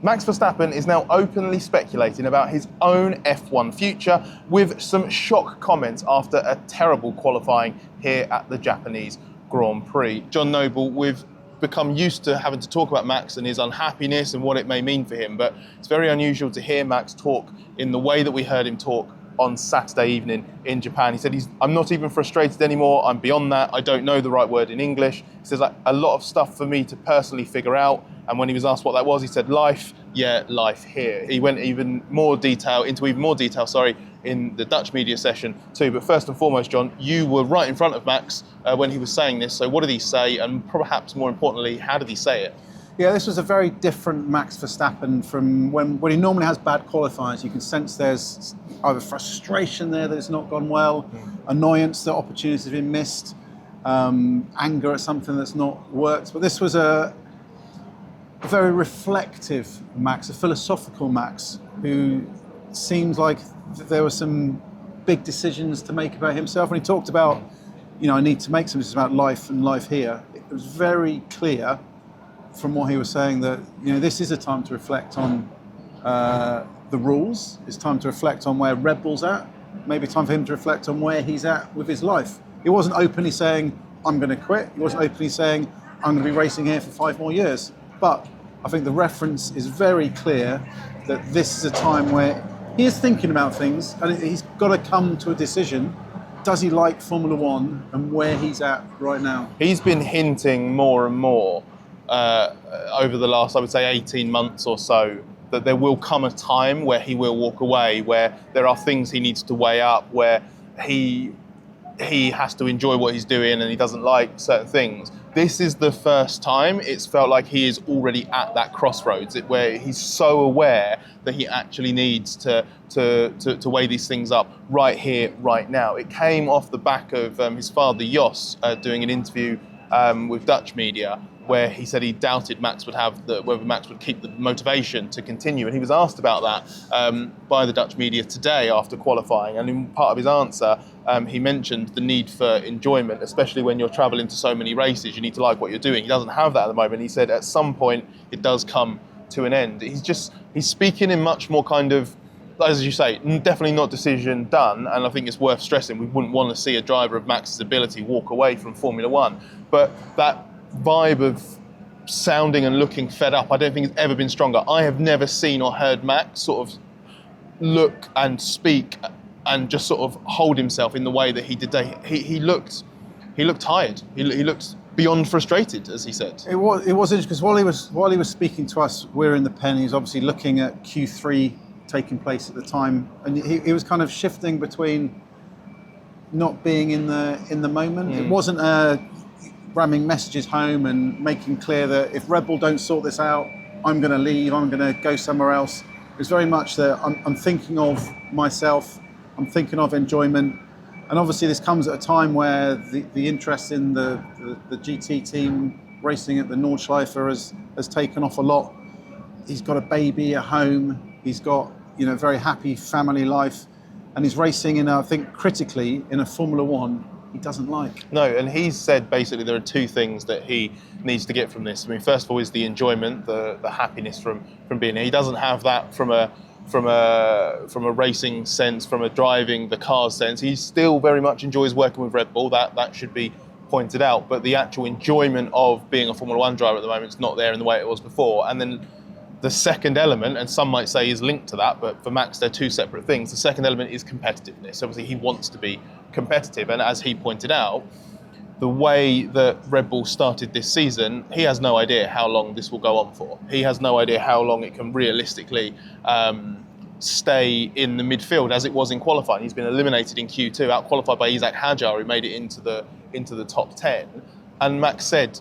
Max Verstappen is now openly speculating about his own F1 future with some shock comments after a terrible qualifying here at the Japanese Grand Prix. John Noble, we've become used to having to talk about Max and his unhappiness and what it may mean for him, but it's very unusual to hear Max talk in the way that we heard him talk on Saturday evening in Japan. He said, I'm not even frustrated anymore, I'm beyond that, I don't know the right word in English. He says, like, a lot of stuff for me to personally figure out, and when he was asked what that was, he said, life here. He went into even more detail, in the Dutch media session too. But first and foremost, John, you were right in front of Max when he was saying this, so what did he say, and perhaps more importantly, how did he say it? Yeah, this was a very different Max Verstappen from when he normally has bad qualifiers. You can sense there's either frustration there that it's not gone well, annoyance that opportunities have been missed, anger at something that's not worked. But this was a very reflective Max, a philosophical Max, who seemed like there were some big decisions to make about himself. When he talked about, I need to make some decisions about life and life here, it was very clear from what he was saying that, this is a time to reflect on the rules. It's time to reflect on where Red Bull's at. Maybe time for him to reflect on where he's at with his life. He wasn't openly saying, I'm going to quit. He wasn't openly saying, I'm going to be racing here for 5 more years. But I think the reference is very clear that this is a time where he is thinking about things and he's got to come to a decision. Does he like Formula One and where he's at right now? He's been hinting more and more over the last, I would say, 18 months or so, that there will come a time where he will walk away, where there are things he needs to weigh up, where he has to enjoy what he's doing and he doesn't like certain things. This is the first time it's felt like he is already at that crossroads where he's so aware that he actually needs to weigh these things up right here, right now. It came off the back of his father, Jos, doing an interview with Dutch media, where he said he doubted whether Max would keep the motivation to continue. And he was asked about that by the Dutch media today after qualifying. And in part of his answer, he mentioned the need for enjoyment, especially when you're traveling to so many races. You need to like what you're doing. He doesn't have that at the moment. He said at some point it does come to an end. He's speaking in much more kind of, as you say, definitely not decision done. And I think it's worth stressing, we wouldn't want to see a driver of Max's ability walk away from Formula One. But that vibe of sounding and looking fed up, I don't think it's ever been stronger. I have never seen or heard Max sort of look and speak and just sort of hold himself in the way that he did today. He looked tired. He looked beyond frustrated, as he said. It was interesting because while he was speaking to us, we're in the pen. He was obviously looking at Q3 taking place at the time, and he was kind of shifting between not being in the moment. It wasn't ramming messages home and making clear that if Red Bull don't sort this out, I'm going to leave, I'm going to go somewhere else. It was very much that I'm thinking of myself, I'm thinking of enjoyment. And obviously this comes at a time where the interest in the GT team racing at the Nordschleife has taken off a lot. He's got a baby at home, he's got a very happy family life, and he's racing I think critically in a Formula One he doesn't like. No, and he's said basically there are 2 things that he needs to get from this. I mean, first of all is the enjoyment, the happiness from being here. He doesn't have that from a racing sense, from a driving the cars sense. He still very much enjoys working with Red Bull. That should be pointed out. But the actual enjoyment of being a Formula One driver at the moment is not there in the way it was before. And then the second element, and some might say is linked to that, but for Max they're 2 separate things. The second element is competitiveness. Obviously he wants to be competitive, and as he pointed out, the way that Red Bull started this season, he has no idea how long this will go on for. He has no idea how long it can realistically stay in the midfield as it was in qualifying. He's been eliminated in Q2, out-qualified by Isaac Hadjar, who made it into the top 10. And Max said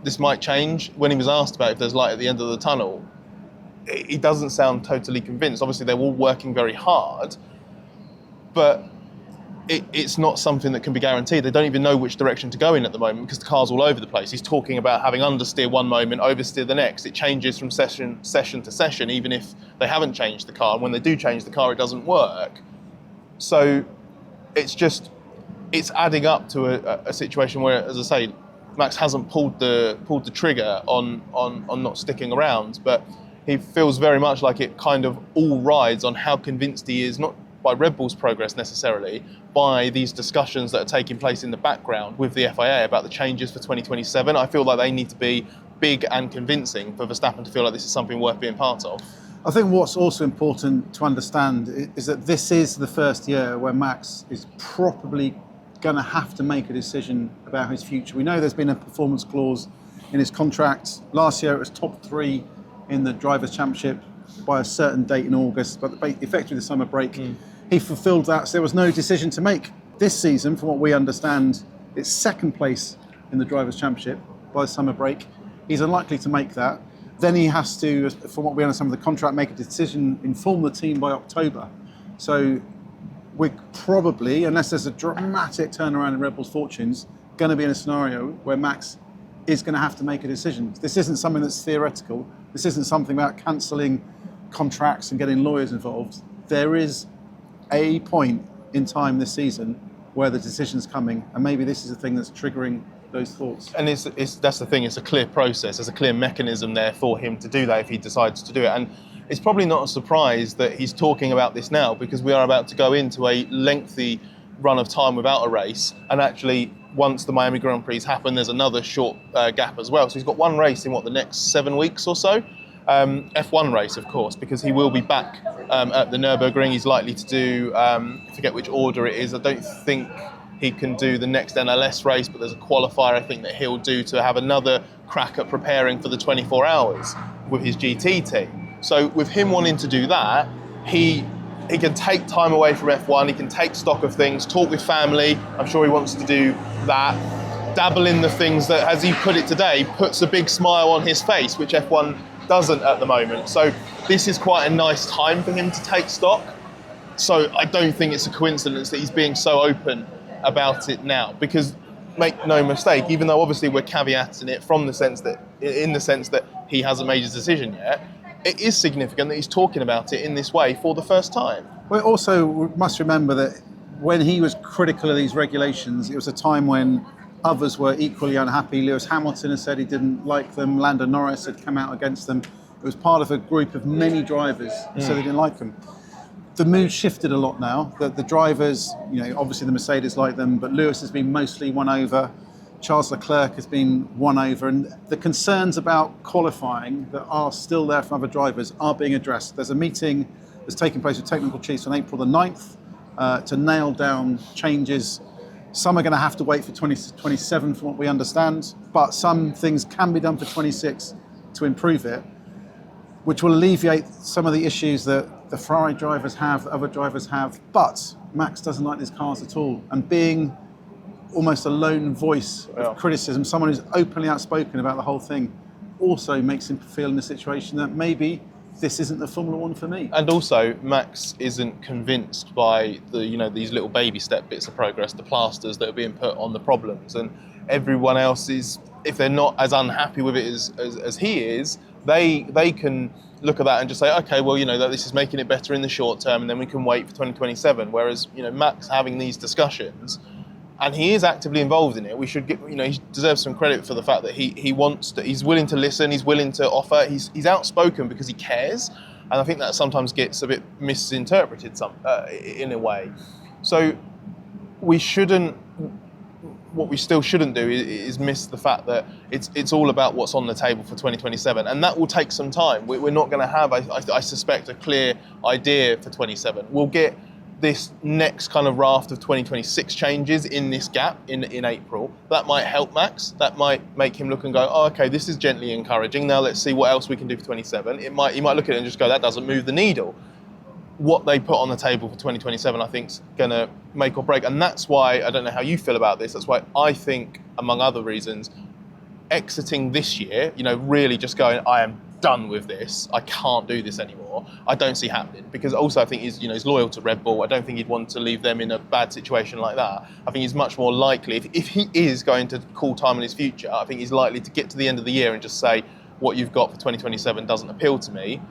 this might change. When he was asked about if there's light at the end of the tunnel, he doesn't sound totally convinced. Obviously, they're all working very hard, but it's not something that can be guaranteed. They don't even know which direction to go in at the moment because the car's all over the place. He's talking about having understeer one moment, oversteer the next. It changes from session to session, even if they haven't changed the car. And when they do change the car, it doesn't work. So it's adding up to a situation where, as I say, Max hasn't pulled the trigger on not sticking around, but he feels very much like it kind of all rides on how convinced he is, not by Red Bull's progress necessarily, by these discussions that are taking place in the background with the FIA about the changes for 2027. I feel like they need to be big and convincing for Verstappen to feel like this is something worth being part of. I think what's also important to understand is that this is the first year where Max is probably going to have to make a decision about his future. We know there's been a performance clause in his contract. Last year it was top 3 in the Drivers' Championship by a certain date in August, but effectively the summer break, he fulfilled that, so there was no decision to make. This season, from what we understand, it's second place in the Drivers' Championship by the summer break. He's unlikely to make that. Then he has to, from what we understand with the contract, make a decision, inform the team by October. So we're probably, unless there's a dramatic turnaround in Red Bull's fortunes, going to be in a scenario where Max is going to have to make a decision. This isn't something that's theoretical. This isn't something about cancelling contracts and getting lawyers involved. There is a point in time this season where the decision's coming, and maybe this is the thing that's triggering those thoughts. And that's the thing, it's a clear process, there's a clear mechanism there for him to do that if he decides to do it. And it's probably not a surprise that he's talking about this now, because we are about to go into a lengthy run of time without a race, and actually once the Miami Grand Prix happen, there's another short gap as well. So he's got one race in the next 7 weeks or so. F1 race, of course, because he will be back at the Nürburgring. He's likely to do, I forget which order it is. I don't think he can do the next NLS race, but there's a qualifier I think that he'll do to have another crack at preparing for the 24 hours with his GT team. So with him wanting to do that, he can take time away from F1, he can take stock of things, talk with family. I'm sure he wants to do that. Dabble in the things that, as he put it today, puts a big smile on his face, which F1 doesn't at the moment. So this is quite a nice time for him to take stock. So I don't think it's a coincidence that he's being so open about it now, because make no mistake, even though obviously we're caveating it from the sense that, in the sense that he hasn't made his decision yet, it is significant that he's talking about it in this way for the first time. We also must remember that when he was critical of these regulations, it was a time when others were equally unhappy. Lewis Hamilton has said he didn't like them. Lando Norris had come out against them. It was part of a group of many drivers who said they didn't like them. The mood shifted a lot now. The drivers, obviously the Mercedes like them, but Lewis has been mostly won over. Charles Leclerc has been won over, and the concerns about qualifying that are still there from other drivers are being addressed. There's a meeting that's taking place with technical chiefs on April the 9th to nail down changes. Some are going to have to wait for 2027 from what we understand, but some things can be done for 26 to improve it, which will alleviate some of the issues that the Ferrari drivers have, that other drivers have. But Max doesn't like these cars at all, and being almost a lone voice of criticism, someone who's openly outspoken about the whole thing, also makes him feel in a situation that maybe this isn't the Formula One for me. And also, Max isn't convinced by these little baby step bits of progress, the plasters that are being put on the problems, and everyone else is, if they're not as unhappy with it as he is, they can look at that and just say, okay, well, that this is making it better in the short term, and then we can wait for 2027. Whereas, Max having these discussions, and he is actively involved in it. We should he deserves some credit for the fact that he wants to, he's willing to listen, he's willing to offer, he's outspoken because he cares. And I think that sometimes gets a bit misinterpreted in a way. So what we still shouldn't do is miss the fact that it's all about what's on the table for 2027. And that will take some time. We're not going to have, I suspect, a clear idea for 27. We'll get this next kind of raft of 2026 changes in this gap in April. That might help Max. That might make him look and go, oh, okay, this is gently encouraging. Now let's see what else we can do for 27. He might look at it and just go, that doesn't move the needle. What they put on the table for 2027, I think, is going to make or break. And that's why, I don't know how you feel about this, that's why I think, among other reasons, exiting this year, really just going, I am done with this, I can't do this anymore, I don't see happening. Because also I think he's loyal to Red Bull. I don't think he'd want to leave them in a bad situation like that. I think he's much more likely, if he is going to call time in his future, I think he's likely to get to the end of the year and just say, what you've got for 2027 doesn't appeal to me,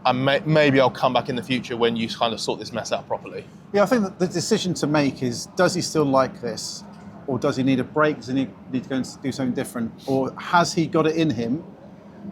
and maybe I'll come back in the future when you kind of sort this mess out properly. Yeah, I think that the decision to make is, does he still like this? Or does he need a break? Does he need to go and do something different? Or has he got it in him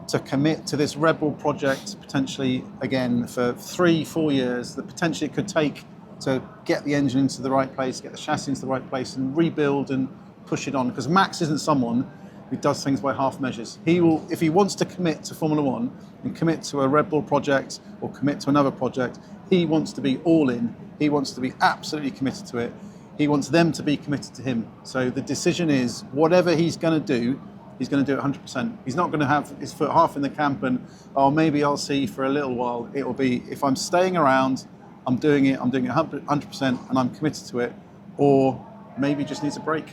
to commit to this Red Bull project potentially again for 3-4 years that potentially it could take to get the engine into the right place, get the chassis into the right place, and rebuild and push it on. Because Max isn't someone who does things by half measures. He will, if he wants to commit to Formula One and commit to a Red Bull project or commit to another project, he wants to be all in. He wants to be absolutely committed to it. He wants them to be committed to him. So the decision is, whatever he's going to do, he's going to do it 100%. He's not going to have his foot half in the camp and, oh, maybe I'll see for a little while. It will be, if I'm staying around, I'm doing it 100%, and I'm committed to it, or maybe just needs a break.